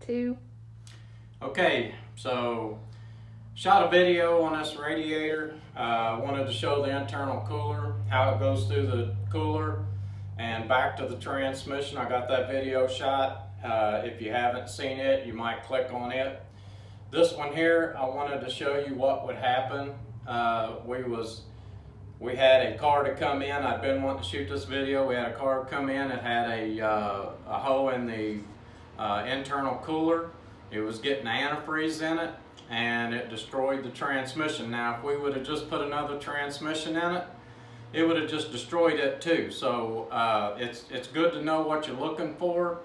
2. Okay, so shot a video on this radiator. Wanted to show the internal cooler, how it goes through the cooler and back to the transmission. I got that video shot. If you haven't seen it, you might click on it. This one here, I wanted to show you what would happen. We had a car to come in. I'd been wanting to shoot this video. We had a car come in. It had a hole in the internal cooler. It was getting antifreeze in it, and it destroyed the transmission. Now, if we would have just put another transmission in it, it would have just destroyed it too. So it's good to know what you're looking for.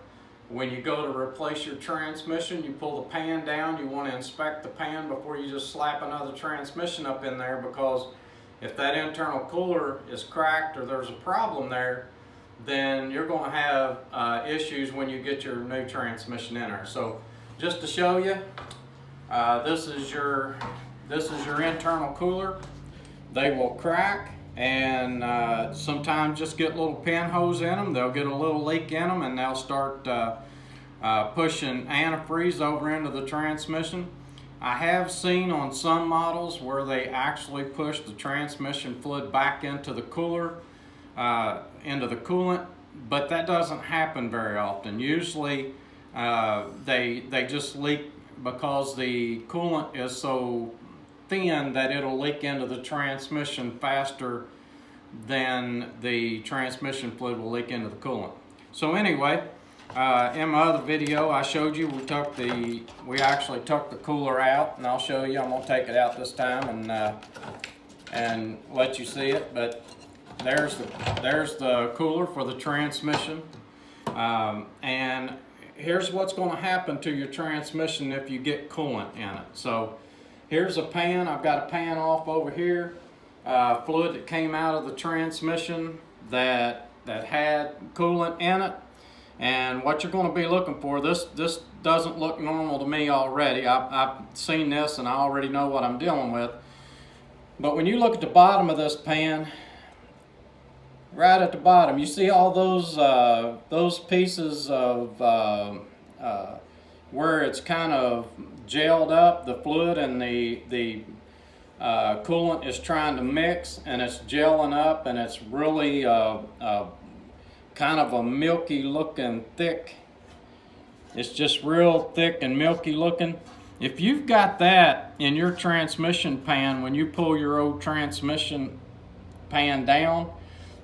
When you go to replace your transmission, you pull the pan down. You want to inspect the pan before you just slap another transmission up in there, because if that internal cooler is cracked or there's a problem there, then you're going to have issues when you get your new transmission in there. So just to show you, this is your internal cooler. They will crack, and sometimes just get little pinholes in them. They'll get a little leak in them, and they'll start pushing antifreeze over into the transmission. I have seen on some models where they actually push the transmission fluid back into the cooler, into the coolant, but that doesn't happen very often. Usually they just leak because the coolant is so thin that it'll leak into the transmission faster than the transmission fluid will leak into the coolant. So anyway, in my other video I showed you we actually took the cooler out, and I'll show you. I'm going to take it out this time and let you see it. But there's the cooler for the transmission, and here's what's going to happen to your transmission if you get coolant in it. So here's a pan. I've got a pan off over here, fluid that came out of the transmission that had coolant in it. And what you're going to be looking for, this doesn't look normal to me already. I've seen this and I already know what I'm dealing with. But when you look at the bottom of this pan, right at the bottom, you see all those pieces of where it's kind of gelled up, the fluid and the coolant is trying to mix, and it's gelling up, and it's really kind of a milky looking thick. It's just real thick and milky looking. If you've got that in your transmission pan, when you pull your old transmission pan down,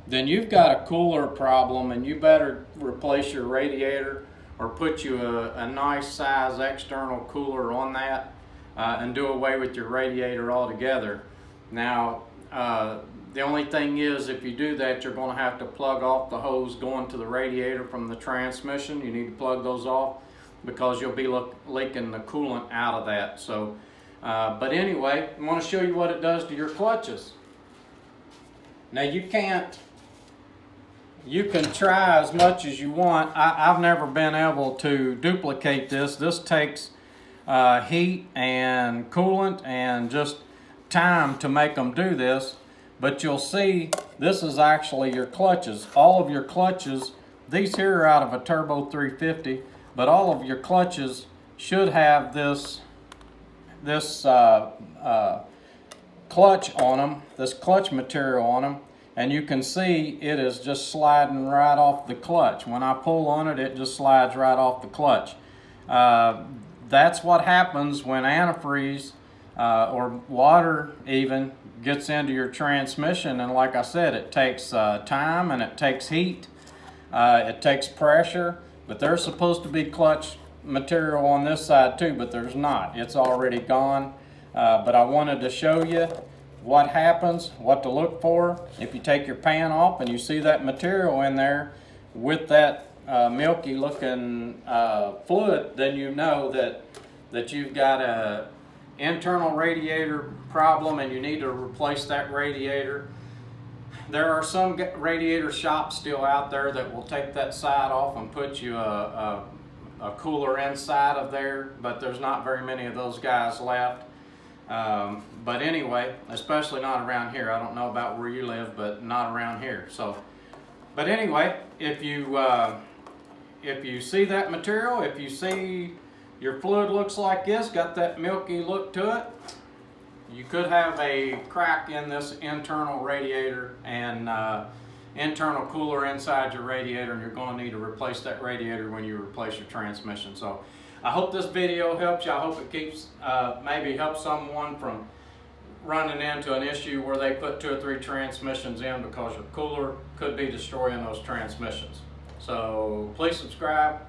then you've got a cooler problem, and you better replace your radiator or put you a nice size external cooler on that and do away with your radiator altogether. Now, the only thing is, if you do that, you're going to have to plug off the hose going to the radiator from the transmission. You need to plug those off, because you'll be leaking the coolant out of that. So, but anyway, I want to show you what it does to your clutches. Now you can try as much as you want. I've never been able to duplicate this. This takes heat and coolant and just time to make them do this. But you'll see, this is actually your clutches. All of your clutches, these here are out of a Turbo 350, but all of your clutches should have this clutch on them, this clutch material on them, and you can see it is just sliding right off the clutch. When I pull on it, it just slides right off the clutch. That's what happens when antifreeze or water even gets into your transmission. And like I said, it takes time, and it takes heat, it takes pressure, but there's supposed to be clutch material on this side too, but there's not. It's already gone. But I wanted to show you what happens, what to look for. If you take your pan off and you see that material in there with that milky looking fluid, then you know that you've got a internal radiator problem, and you need to replace that radiator. There are some radiator shops still out there that will take that side off and put you a cooler inside of there, but there's not very many of those guys left. But anyway, especially not around here. I don't know about where you live, but not around here. So, but anyway, if you see that material, if you see your fluid looks like this, got that milky look to it. You could have a crack in this internal radiator and internal cooler inside your radiator, and you're going to need to replace that radiator when you replace your transmission. So I hope this video helps you. I hope it keeps maybe helps someone from running into an issue where they put 2 or 3 transmissions in, because your cooler could be destroying those transmissions. So please subscribe.